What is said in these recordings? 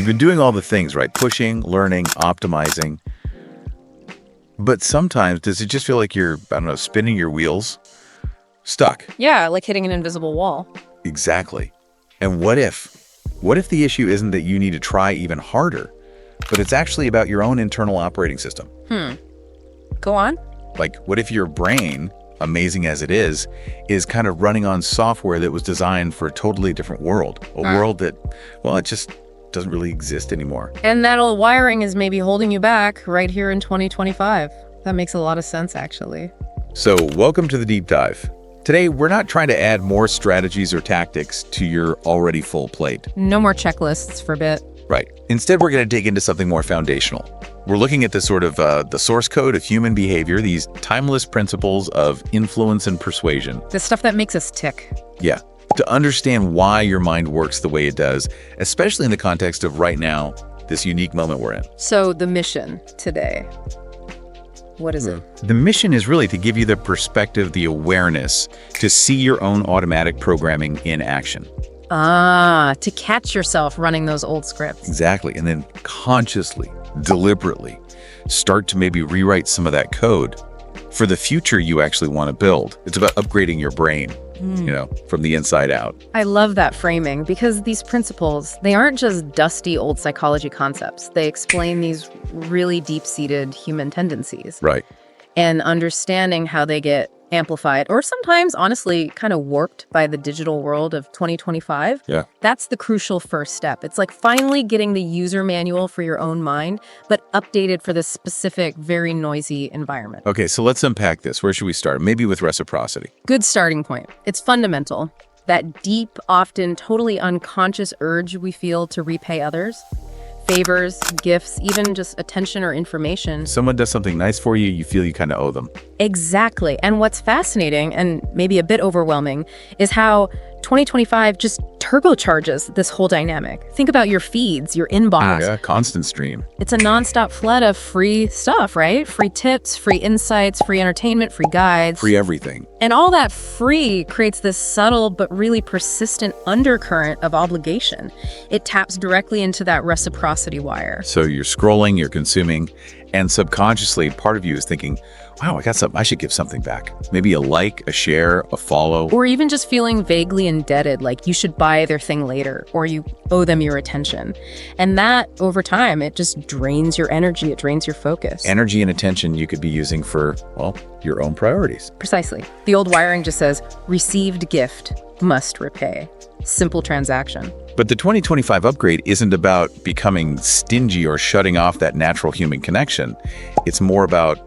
You've been doing all the things, right? Pushing, learning, optimizing. But sometimes, does it just feel like you're, I don't know, spinning your wheels? Stuck. Yeah, like hitting an invisible wall. Exactly. And what if? What if the issue isn't that you need to try even harder, but it's actually about your own internal operating system? Go on. Like, what if your brain, amazing as it is kind of running on software that was designed for a totally different world? A world that, well, it just doesn't really exist anymore. And that old wiring is maybe holding you back right here in 2025. That makes a lot of sense, actually. So, welcome to the deep dive. Today, we're not trying to add more strategies or tactics to your already full plate. No more checklists for bit. Right. Instead, we're going to dig into something more foundational. We're looking at the sort of the source code of human behavior, these timeless principles of influence and persuasion. The stuff that makes us tick. Yeah. To understand why your mind works the way it does, especially in the context of right now, this unique moment we're in. So the mission today, what is it? The mission is really to give you the perspective, the awareness, to see your own automatic programming in action. To catch yourself running those old scripts. Exactly. And then consciously, deliberately, start to maybe rewrite some of that code for the future you actually want to build. It's about upgrading your brain, from the inside out. I love that framing because these principles, they aren't just dusty old psychology concepts. They explain these really deep-seated human tendencies. Right. And understanding how they get amplified or sometimes, honestly, kind of warped by the digital world of 2025. Yeah. That's the crucial first step. It's like finally getting the user manual for your own mind, but updated for this specific, very noisy environment. Okay, so let's unpack this. Where should we start? Maybe with reciprocity. Good starting point. It's fundamental. That deep, often totally unconscious urge we feel to repay others. Favors, gifts, even just attention or information. Someone does something nice for you, you feel you kind of owe them. Exactly. And what's fascinating and maybe a bit overwhelming is how 2025 just turbocharges this whole dynamic. Think about your feeds, your inbox. Yeah, constant stream. It's a nonstop flood of free stuff, right? Free tips, free insights, free entertainment, free guides. Free everything. And all that free creates this subtle but really persistent undercurrent of obligation. It taps directly into that reciprocity wire. So you're scrolling, you're consuming, and subconsciously part of you is thinking, wow, I got something, I should give something back. Maybe a like, a share, a follow. Or even just feeling vaguely indebted, like you should buy their thing later, or you owe them your attention. And that, over time, it just drains your energy, it drains your focus. Energy and attention you could be using for, well, your own priorities. Precisely. The old wiring just says, received gift, must repay. Simple transaction. But the 2025 upgrade isn't about becoming stingy or shutting off that natural human connection. It's more about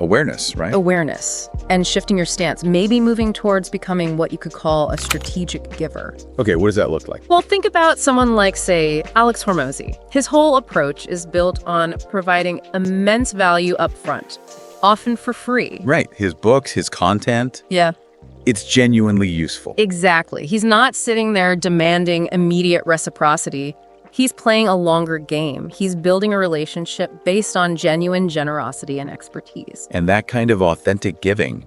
awareness, right? Awareness and shifting your stance, maybe moving towards becoming what you could call a strategic giver. Okay, what does that look like? Well, think about someone like, say, Alex Hormozy. His whole approach is built on providing immense value up front, often for free. Right, his books, his content. Yeah. It's genuinely useful. Exactly. He's not sitting there demanding immediate reciprocity. He's playing a longer game. He's building a relationship based on genuine generosity and expertise. And that kind of authentic giving,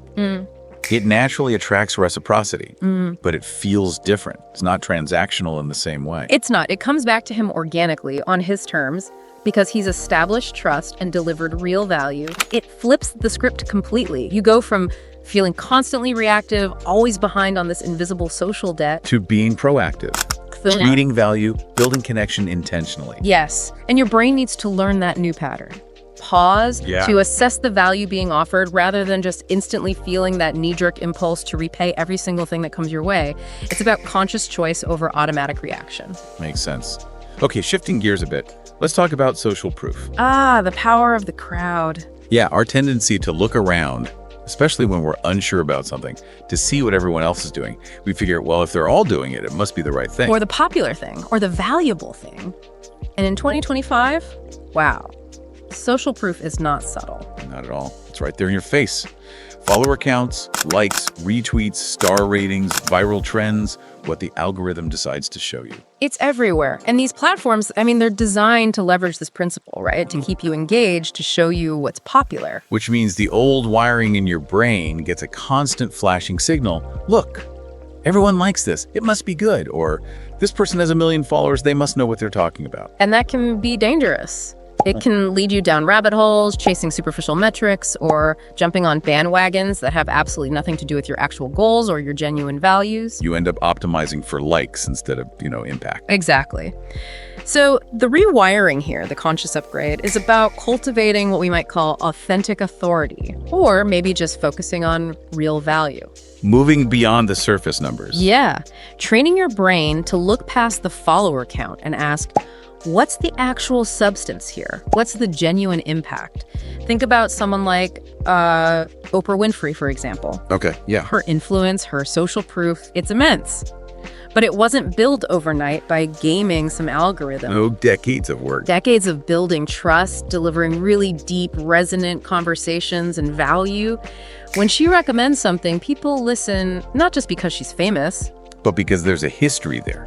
it naturally attracts reciprocity, but it feels different. It's not transactional in the same way. It's not. It comes back to him organically on his terms because he's established trust and delivered real value. It flips the script completely. You go from feeling constantly reactive, always behind on this invisible social debt, to being proactive. Creating value, building connection intentionally. Yes, and your brain needs to learn that new pattern. Pause to assess the value being offered rather than just instantly feeling that knee-jerk impulse to repay every single thing that comes your way. It's about conscious choice over automatic reaction. Makes sense. Okay, shifting gears a bit. Let's talk about social proof. The power of the crowd. Yeah, our tendency to look around, especially when we're unsure about something, to see what everyone else is doing. We figure, well, if they're all doing it, it must be the right thing. Or the popular thing, or the valuable thing. And in 2025, wow, social proof is not subtle. Not at all. It's right there in your face. Follower counts, likes, retweets, star ratings, viral trends, what the algorithm decides to show you. It's everywhere. And these platforms, they're designed to leverage this principle, right? To keep you engaged, to show you what's popular. Which means the old wiring in your brain gets a constant flashing signal. Look, everyone likes this. It must be good. Or this person has 1 million followers, they must know what they're talking about. And that can be dangerous. It can lead you down rabbit holes, chasing superficial metrics, or jumping on bandwagons that have absolutely nothing to do with your actual goals or your genuine values. You end up optimizing for likes instead of, impact. Exactly. So the rewiring here, the conscious upgrade, is about cultivating what we might call authentic authority, or maybe just focusing on real value. Moving beyond the surface numbers. Yeah. Training your brain to look past the follower count and ask, what's the actual substance here? What's the genuine impact? Think about someone like Oprah Winfrey, for example. Okay, yeah. Her influence, her social proof, it's immense. But it wasn't built overnight by gaming some algorithm. Oh, decades of work. Decades of building trust, delivering really deep, resonant conversations and value. When she recommends something, people listen not just because she's famous, but because there's a history there,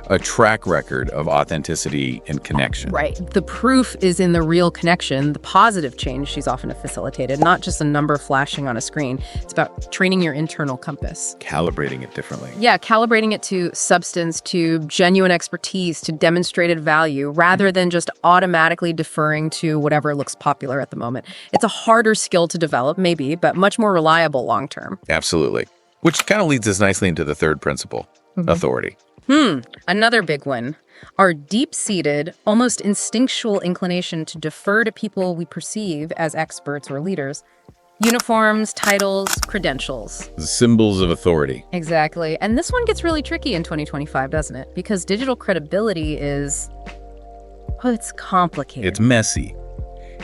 a track record of authenticity and connection. Right. The proof is in the real connection, the positive change she's often facilitated, not just a number flashing on a screen. It's about training your internal compass. Calibrating it differently. Yeah, calibrating it to substance, to genuine expertise, to demonstrated value, rather than just automatically deferring to whatever looks popular at the moment. It's a harder skill to develop, maybe, but much more reliable long term. Absolutely. Which kind of leads us nicely into the third principle, authority. Another big one. Our deep-seated, almost instinctual inclination to defer to people we perceive as experts or leaders. Uniforms, titles, credentials. The symbols of authority. Exactly. And this one gets really tricky in 2025, doesn't it? Because digital credibility is, it's complicated. It's messy.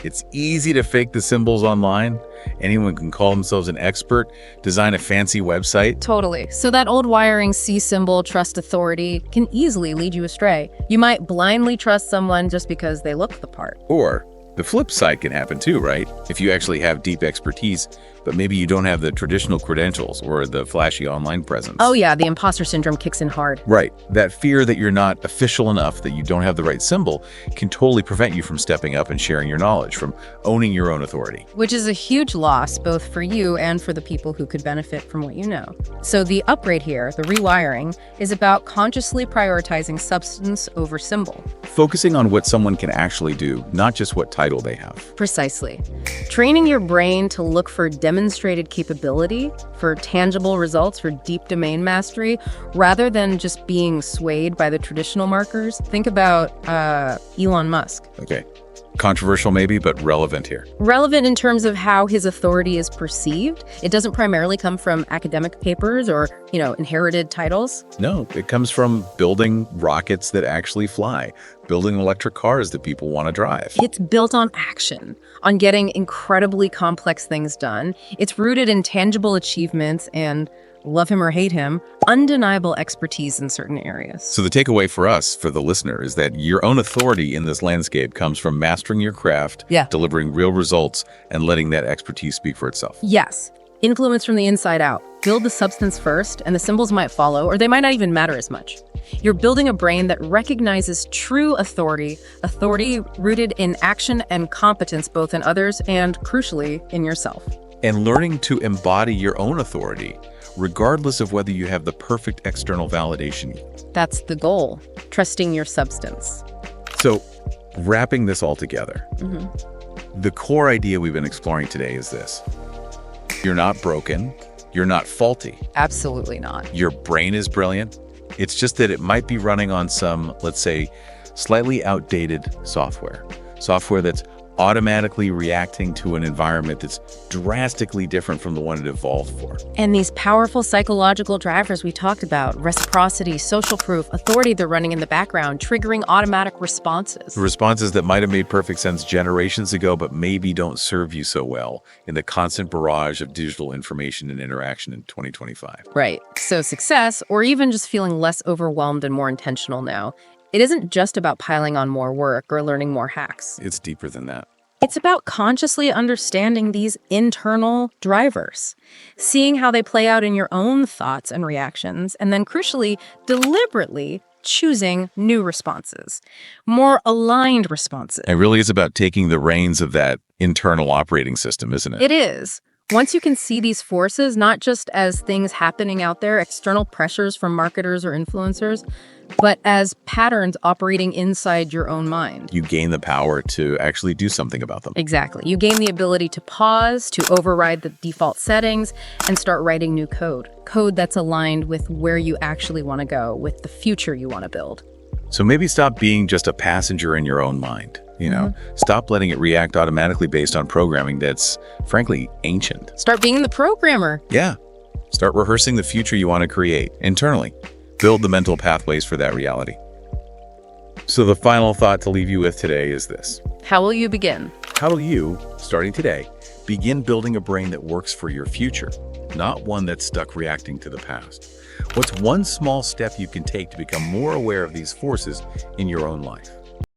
It's easy to fake the symbols online. Anyone can call themselves an expert, design a fancy website. Totally. So that old wiring C symbol, trust authority, can easily lead you astray. You might blindly trust someone just because they look the part. Or the flip side can happen too, right? If you actually have deep expertise, but maybe you don't have the traditional credentials or the flashy online presence. Oh yeah, the imposter syndrome kicks in hard. Right. That fear that you're not official enough, that you don't have the right symbol, can totally prevent you from stepping up and sharing your knowledge, from owning your own authority. Which is a huge loss, both for you and for the people who could benefit from what you know. So the upgrade here, the rewiring, is about consciously prioritizing substance over symbol. Focusing on what someone can actually do, not just what title they have. Precisely. Training your brain to look for demonstrated capability, for tangible results, for deep domain mastery, rather than just being swayed by the traditional markers. Think about Elon Musk. Okay. Controversial maybe, but relevant here. Relevant in terms of how his authority is perceived. It doesn't primarily come from academic papers or, inherited titles. No, it comes from building rockets that actually fly, building electric cars that people want to drive. It's built on action, on getting incredibly complex things done. It's rooted in tangible achievements and, love him or hate him, undeniable expertise in certain areas. So the takeaway for us, for the listener, is that your own authority in this landscape comes from mastering your craft, delivering real results, and letting that expertise speak for itself. Yes. Influence from the inside out. Build the substance first, and the symbols might follow, or they might not even matter as much. You're building a brain that recognizes true authority rooted in action and competence, both in others and, crucially, in yourself. And learning to embody your own authority, regardless of whether you have the perfect external validation. That's the goal, trusting your substance. So, wrapping this all together, the core idea we've been exploring today is this. You're not broken. You're not faulty. Absolutely not. Your brain is brilliant. It's just that it might be running on some, let's say, slightly outdated software that's automatically reacting to an environment that's drastically different from the one it evolved for. And these powerful psychological drivers we talked about, reciprocity, social proof, authority, they're running in the background, triggering automatic responses. Responses that might have made perfect sense generations ago, but maybe don't serve you so well in the constant barrage of digital information and interaction in 2025. Right. So success, or even just feeling less overwhelmed and more intentional now, it isn't just about piling on more work or learning more hacks. It's deeper than that. It's about consciously understanding these internal drivers, seeing how they play out in your own thoughts and reactions, and then crucially, deliberately choosing new responses, more aligned responses. It really is about taking the reins of that internal operating system, isn't it? It is. Once you can see these forces, not just as things happening out there, external pressures from marketers or influencers, but as patterns operating inside your own mind. You gain the power to actually do something about them. Exactly. You gain the ability to pause, to override the default settings, and start writing new code. Code that's aligned with where you actually want to go, with the future you want to build. So maybe stop being just a passenger in your own mind. Stop letting it react automatically based on programming that's, frankly, ancient. Start being the programmer. Yeah. Start rehearsing the future you want to create internally. Build the mental pathways for that reality. So the final thought to leave you with today is this. How will you begin? How will you, starting today, begin building a brain that works for your future, not one that's stuck reacting to the past? What's one small step you can take to become more aware of these forces in your own life?